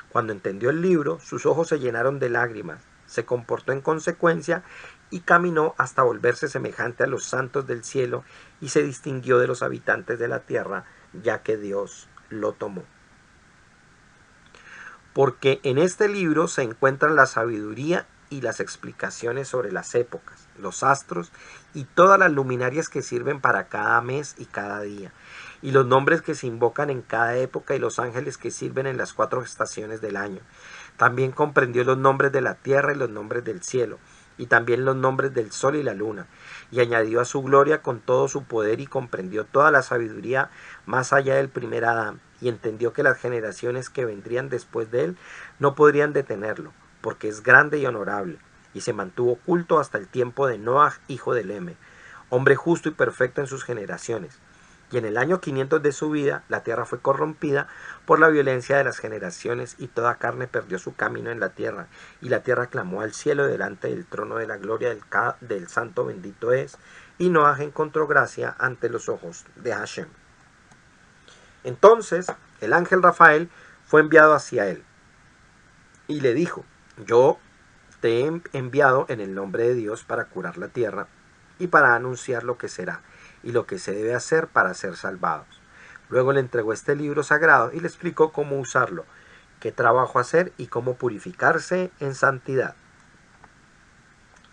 Cuando entendió el libro, sus ojos se llenaron de lágrimas, se comportó en consecuencia y caminó hasta volverse semejante a los santos del cielo y se distinguió de los habitantes de la tierra, ya que Dios lo tomó. Porque en este libro se encuentran la sabiduría y las explicaciones sobre las épocas, los astros y todas las luminarias que sirven para cada mes y cada día, y los nombres que se invocan en cada época y los ángeles que sirven en las 4 estaciones del año. También comprendió los nombres de la tierra y los nombres del cielo, y también los nombres del sol y la luna, y añadió a su gloria con todo su poder y comprendió toda la sabiduría más allá del primer Adán, y entendió que las generaciones que vendrían después de él no podrían detenerlo, porque es grande y honorable, y se mantuvo oculto hasta el tiempo de Noaj, hijo de Lemec, hombre justo y perfecto en sus generaciones. Y en el año 500 de su vida, la tierra fue corrompida por la violencia de las generaciones, y toda carne perdió su camino en la tierra, y la tierra clamó al cielo delante del trono de la gloria del santo bendito es, y Noaj encontró gracia ante los ojos de Hashem. Entonces el ángel Rafael fue enviado hacia él, y le dijo: yo te he enviado en el nombre de Dios para curar la tierra y para anunciar lo que será y lo que se debe hacer para ser salvados. Luego le entregó este libro sagrado y le explicó cómo usarlo, qué trabajo hacer y cómo purificarse en santidad.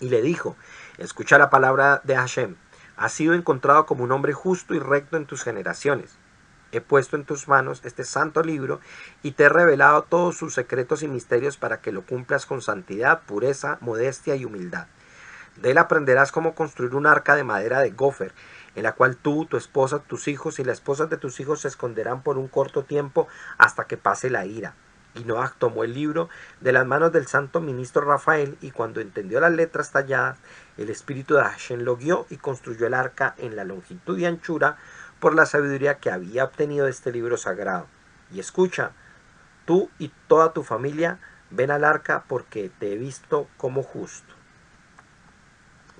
Y le dijo: escucha la palabra de Hashem, has sido encontrado como un hombre justo y recto en tus generaciones. He puesto en tus manos este santo libro y te he revelado todos sus secretos y misterios para que lo cumplas con santidad, pureza, modestia y humildad. De él aprenderás cómo construir un arca de madera de gofer, en la cual tú, tu esposa, tus hijos y las esposas de tus hijos se esconderán por un corto tiempo hasta que pase la ira. Y Noaj tomó el libro de las manos del santo ministro Rafael, y cuando entendió las letras talladas, el espíritu de Hashem lo guió y construyó el arca en la longitud y anchura por la sabiduría que había obtenido de este libro sagrado. Y escucha, tú y toda tu familia, ven al arca porque te he visto como justo.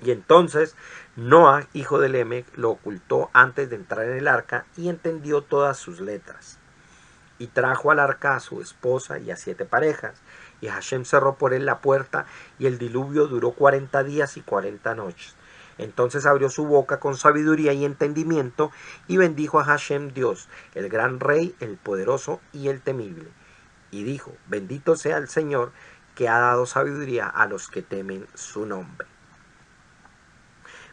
Y entonces Noaj, hijo de Lemec, lo ocultó antes de entrar en el arca y entendió todas sus letras. Y trajo al arca a su esposa y a 7 parejas, y Hashem cerró por él la puerta, y el diluvio duró 40 días y 40 noches. Entonces abrió su boca con sabiduría y entendimiento, y bendijo a Hashem Dios, el gran Rey, el poderoso y el temible. Y dijo: bendito sea el Señor, que ha dado sabiduría a los que temen su nombre.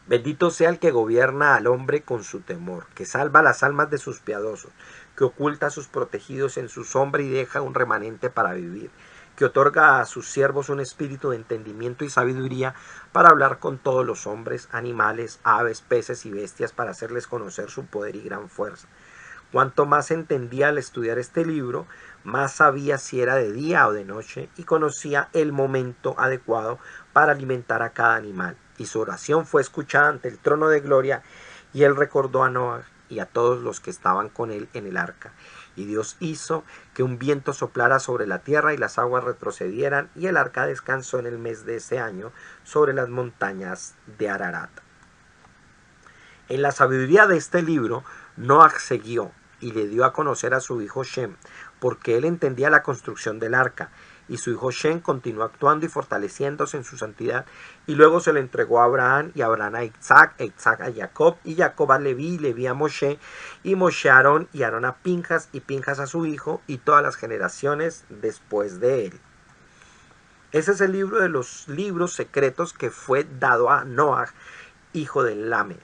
Bendito sea el que gobierna al hombre con su temor, que salva las almas de sus piadosos, que oculta a sus protegidos en su sombra y deja un remanente para vivir, que otorga a sus siervos un espíritu de entendimiento y sabiduría para hablar con todos los hombres, animales, aves, peces y bestias, para hacerles conocer su poder y gran fuerza. Cuanto más entendía al estudiar este libro, más sabía si era de día o de noche y conocía el momento adecuado para alimentar a cada animal. Y su oración fue escuchada ante el trono de gloria, y él recordó a Noah y a todos los que estaban con él en el arca. Y Dios hizo que un viento soplara sobre la tierra y las aguas retrocedieran, y el arca descansó en el mes de ese año sobre las montañas de Ararat. En la sabiduría de este libro, Noah siguió y le dio a conocer a su hijo Shem, porque él entendía la construcción del arca, y su hijo Shem continuó actuando y fortaleciéndose en su santidad, y luego se le entregó a Abraham, y Abraham a Isaac, Isaac a Jacob, y Jacob a Leví, y Leví a Moshe, y Moshe a Aarón, y Aarón a Pinjas, y Pinjas a su hijo, y todas las generaciones después de él. Ese es el libro de los libros secretos que fue dado a Noah, hijo de Lame,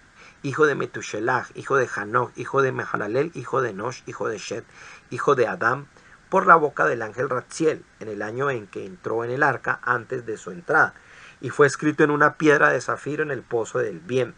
hijo de Metushelach, hijo de Hanoch, hijo de Mahalalel, hijo de Nosh, hijo de Shet, hijo de Adam, por la boca del ángel Ratziel, en el año en que entró en el arca antes de su entrada, y fue escrito en una piedra de zafiro en el pozo del bien.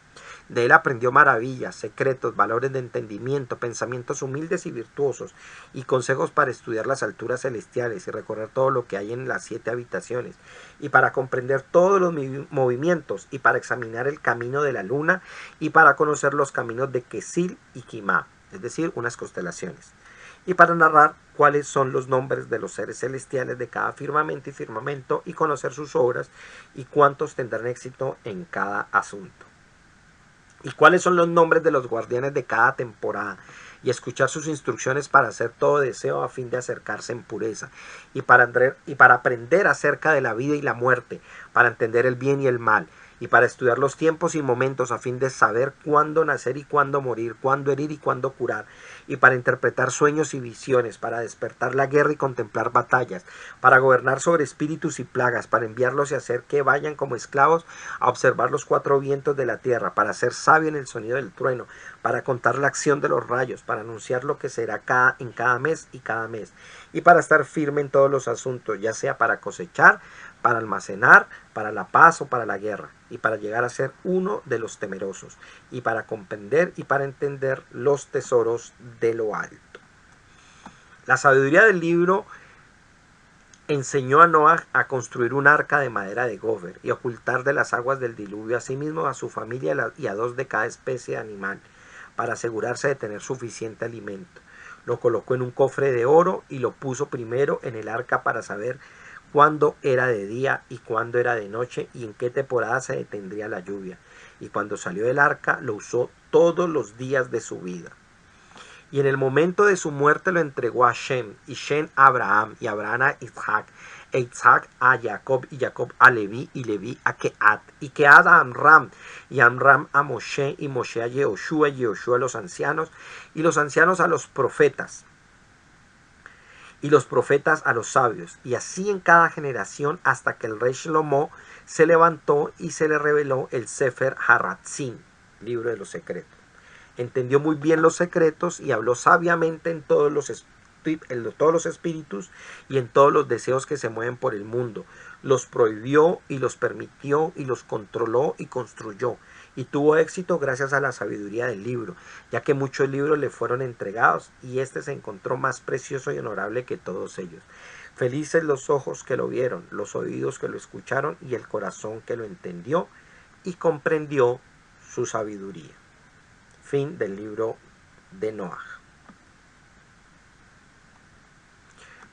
De él aprendió maravillas, secretos, valores de entendimiento, pensamientos humildes y virtuosos, y consejos para estudiar las alturas celestiales y recorrer todo lo que hay en las 7 habitaciones, y para comprender todos los movimientos, y para examinar el camino de la luna, y para conocer los caminos de Kesil y Quimá, es decir, unas constelaciones, y para narrar cuáles son los nombres de los seres celestiales de cada firmamento y firmamento, y conocer sus obras, y cuántos tendrán éxito en cada asunto. Y cuáles son los nombres de los guardianes de cada temporada, y escuchar sus instrucciones para hacer todo deseo a fin de acercarse en pureza, y para aprender acerca de la vida y la muerte, para entender el bien y el mal, y para estudiar los tiempos y momentos a fin de saber cuándo nacer y cuándo morir, cuándo herir y cuándo curar, y para interpretar sueños y visiones, para despertar la guerra y contemplar batallas, para gobernar sobre espíritus y plagas, para enviarlos y hacer que vayan como esclavos a observar los 4 vientos de la tierra, para ser sabio en el sonido del trueno, para contar la acción de los rayos, para anunciar lo que será en cada mes, y para estar firme en todos los asuntos, ya sea para cosechar, para almacenar, para la paz o para la guerra, y para llegar a ser uno de los temerosos, y para comprender y para entender los tesoros de lo alto. La sabiduría del libro enseñó a Noah a construir un arca de madera de gofer y ocultar de las aguas del diluvio a sí mismo, a su familia y a 2 de cada especie de animal, para asegurarse de tener suficiente alimento. Lo colocó en un cofre de oro y lo puso primero en el arca para saber cuándo era de día y cuándo era de noche, y en qué temporada se detendría la lluvia. Y cuando salió del arca lo usó todos los días de su vida. Y en el momento de su muerte lo entregó a Shem, y Shem a Abraham, y Abraham a Isaac, e Isaac a Jacob, y Jacob a Leví, y Leví a Kehat, y Kehat a Amram, y Amram a Moshe, y Moshe a Yehoshua, y Yehoshua a los ancianos, y los ancianos a los profetas, y los profetas a los sabios, y así en cada generación, hasta que el rey Shlomo se levantó y se le reveló el Sefer Haratzim, libro de los secretos. Entendió muy bien los secretos y habló sabiamente en todos los espíritus y en todos los deseos que se mueven por el mundo. Los prohibió y los permitió y los controló y construyó. Y tuvo éxito gracias a la sabiduría del libro, ya que muchos libros le fueron entregados y este se encontró más precioso y honorable que todos ellos. Felices los ojos que lo vieron, los oídos que lo escucharon y el corazón que lo entendió y comprendió su sabiduría. Fin del libro de Noah.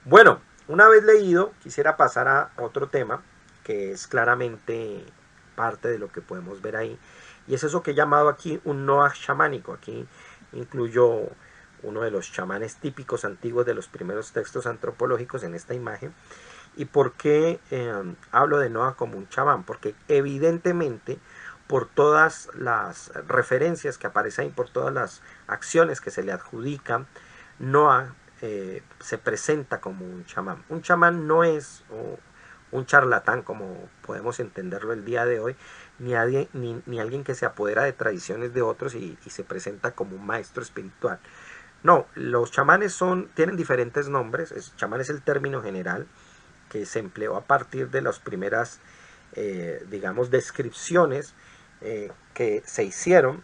Bueno, una vez leído, quisiera pasar a otro tema que es claramente parte de lo que podemos ver ahí, y es eso que he llamado aquí un Noah chamánico. Aquí incluyo uno de los chamanes típicos antiguos de los primeros textos antropológicos en esta imagen. ¿Y por qué hablo de Noah como un chamán? Porque evidentemente, por todas las referencias que aparecen, por todas las acciones que se le adjudican, Noah se presenta como un chamán. Un chamán no es un charlatán como podemos entenderlo el día de hoy, ni alguien que se apodera de tradiciones de otros y se presenta como un maestro espiritual. No, los chamanes tienen diferentes nombres. Chamán es el término general que se empleó a partir de las primeras, digamos, descripciones que se hicieron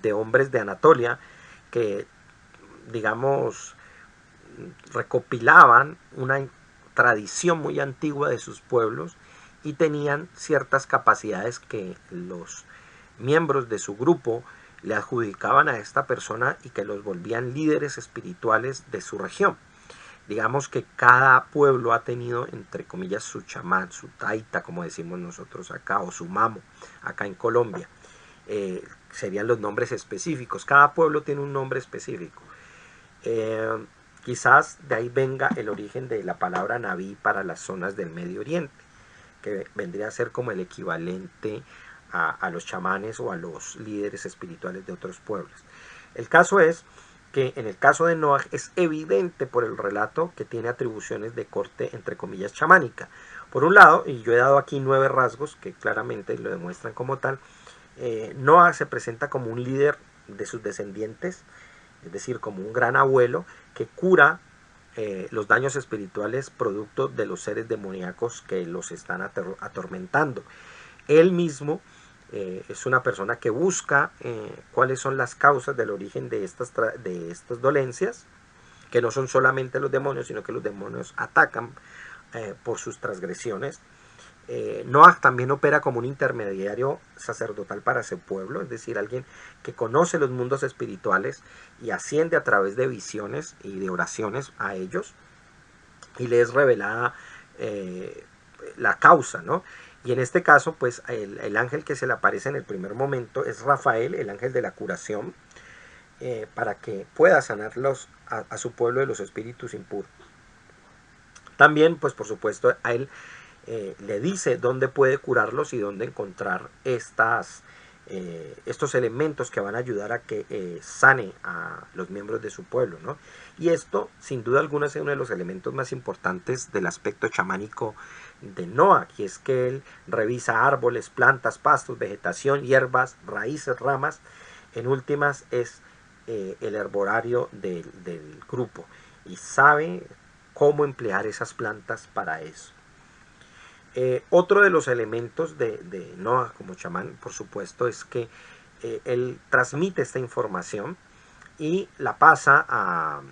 de hombres de Anatolia que, digamos, recopilaban una tradición muy antigua de sus pueblos y tenían ciertas capacidades que los miembros de su grupo le adjudicaban a esta persona y que los volvían líderes espirituales de su región. Digamos que cada pueblo ha tenido, entre comillas, su chamán, su taita, como decimos nosotros acá, o su mamo, acá en Colombia. Serían los nombres específicos. Cada pueblo tiene un nombre específico. Quizás de ahí venga el origen de la palabra Naví para las zonas del Medio Oriente, que vendría a ser como el equivalente a los chamanes o a los líderes espirituales de otros pueblos. El caso es que en el caso de Noaj es evidente por el relato que tiene atribuciones de corte, entre comillas, chamánica. Por un lado, y yo he dado aquí 9 rasgos que claramente lo demuestran como tal, Noaj se presenta como un líder de sus descendientes, es decir, como un gran abuelo que cura los daños espirituales producto de los seres demoníacos que los están atormentando. Él mismo es una persona que busca cuáles son las causas del origen de estas dolencias, que no son solamente los demonios, sino que los demonios atacan por sus transgresiones. Noaj también opera como un intermediario sacerdotal para ese pueblo, es decir, alguien que conoce los mundos espirituales y asciende a través de visiones y de oraciones a ellos y les es revelada la causa, ¿no? Y en este caso, pues el ángel que se le aparece en el primer momento es Rafael, el ángel de la curación, para que pueda sanarlos a su pueblo de los espíritus impuros. También, pues por supuesto, a él le dice dónde puede curarlos y dónde encontrar estos elementos que van a ayudar a que sane a los miembros de su pueblo, ¿no? Y esto, sin duda alguna, es uno de los elementos más importantes del aspecto chamánico de Noaj, y es que él revisa árboles, plantas, pastos, vegetación, hierbas, raíces, ramas. En últimas es el herborario del grupo y sabe cómo emplear esas plantas para eso. Otro de los elementos de Noaj como chamán, por supuesto, es que él transmite esta información y la pasa a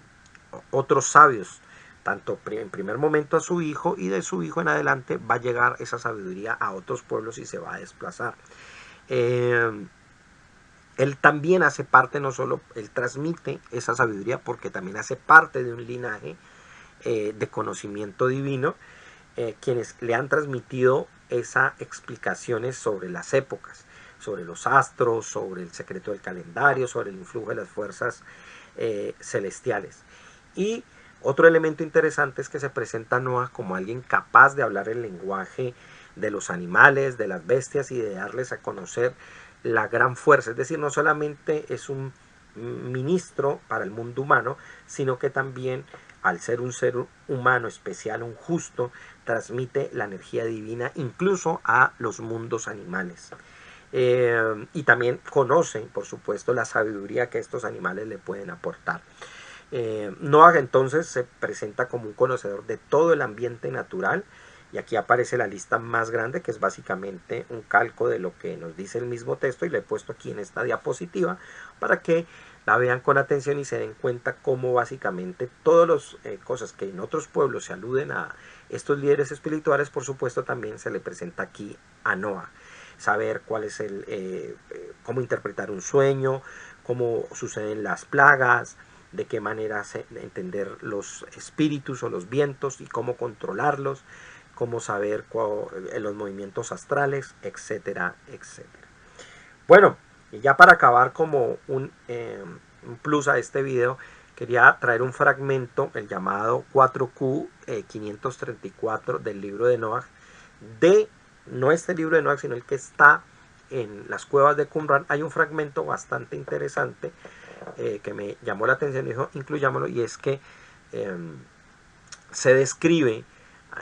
otros sabios, tanto en primer momento a su hijo, y de su hijo en adelante va a llegar esa sabiduría a otros pueblos y se va a desplazar. Él también hace parte, no solo él transmite esa sabiduría, porque también hace parte de un linaje de conocimiento divino, quienes le han transmitido esas explicaciones sobre las épocas, sobre los astros, sobre el secreto del calendario, sobre el influjo de las fuerzas celestiales. Y otro elemento interesante es que se presenta a Noaj como alguien capaz de hablar el lenguaje de los animales, de las bestias, y de darles a conocer la gran fuerza. Es decir, no solamente es un ministro para el mundo humano, sino que también, al ser un ser humano especial, un justo, transmite la energía divina incluso a los mundos animales. Y también conoce, por supuesto, la sabiduría que estos animales le pueden aportar. Noaj entonces se presenta como un conocedor de todo el ambiente natural, y aquí aparece la lista más grande, que es básicamente un calco de lo que nos dice el mismo texto, y le he puesto aquí en esta diapositiva para que la vean con atención y se den cuenta cómo básicamente todas las cosas que en otros pueblos se aluden a estos líderes espirituales, por supuesto también se le presenta aquí a Noaj. Saber cuál es cómo interpretar un sueño, cómo suceden las plagas, de qué manera entender los espíritus o los vientos y cómo controlarlos, cómo saber los movimientos astrales, etcétera, etcétera. Bueno, y ya para acabar como un plus a este video, quería traer un fragmento, el llamado 4Q 534 del libro de Noaj, no este libro de Noaj, sino el que está en las cuevas de Qumran. Hay un fragmento bastante interesante que me llamó la atención y dijo, incluyámoslo, y es que se describe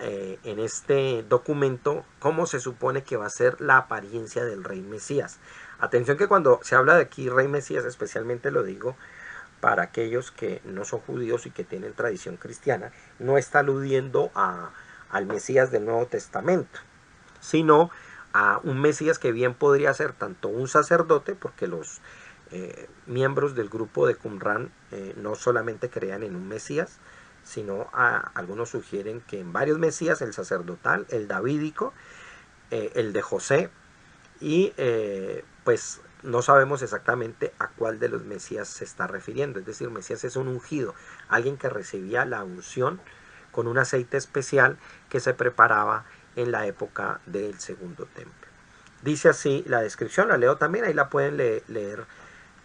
en este documento cómo se supone que va a ser la apariencia del rey Mesías. Atención, que cuando se habla de aquí rey Mesías, especialmente lo digo para aquellos que no son judíos y que tienen tradición cristiana, no está aludiendo al Mesías del Nuevo Testamento, sino a un Mesías que bien podría ser tanto un sacerdote, porque los miembros del grupo de Qumran no solamente creían en un Mesías, sino algunos sugieren que en varios Mesías, el sacerdotal, el davídico, el de José, y pues no sabemos exactamente a cuál de los Mesías se está refiriendo. Es decir, Mesías es un ungido, alguien que recibía la unción con un aceite especial que se preparaba en la época del segundo templo. Dice así la descripción, la leo también, ahí la pueden leer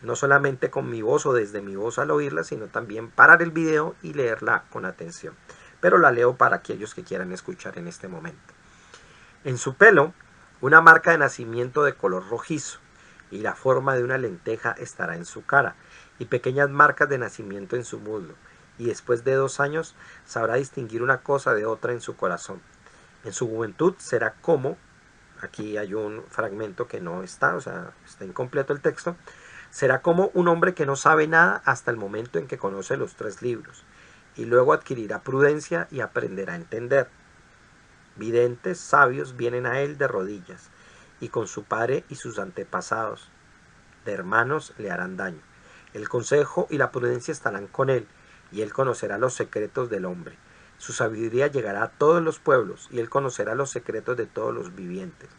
no solamente con mi voz o desde mi voz al oírla, sino también parar el video y leerla con atención. Pero la leo para aquellos que quieran escuchar en este momento. En su pelo, una marca de nacimiento de color rojizo, y la forma de una lenteja estará en su cara, y pequeñas marcas de nacimiento en su muslo, y después de 2 años sabrá distinguir una cosa de otra en su corazón. En su juventud será como, aquí hay un fragmento que no está, o sea, está incompleto el texto, será como un hombre que no sabe nada hasta el momento en que conoce los 3 libros, y luego adquirirá prudencia y aprenderá a entender. Videntes, sabios vienen a él de rodillas, y con su padre y sus antepasados de hermanos le harán daño. El consejo y la prudencia estarán con él, y él conocerá los secretos del hombre. Su sabiduría llegará a todos los pueblos, y él conocerá los secretos de todos los vivientes,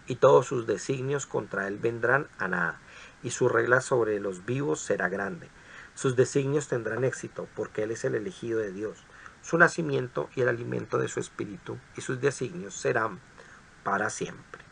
y todos sus designios contra él vendrán a nada, y su regla sobre los vivos será grande. Sus designios tendrán éxito, porque él es el elegido de Dios. Su nacimiento y el alimento de su espíritu, y sus designios serán para siempre.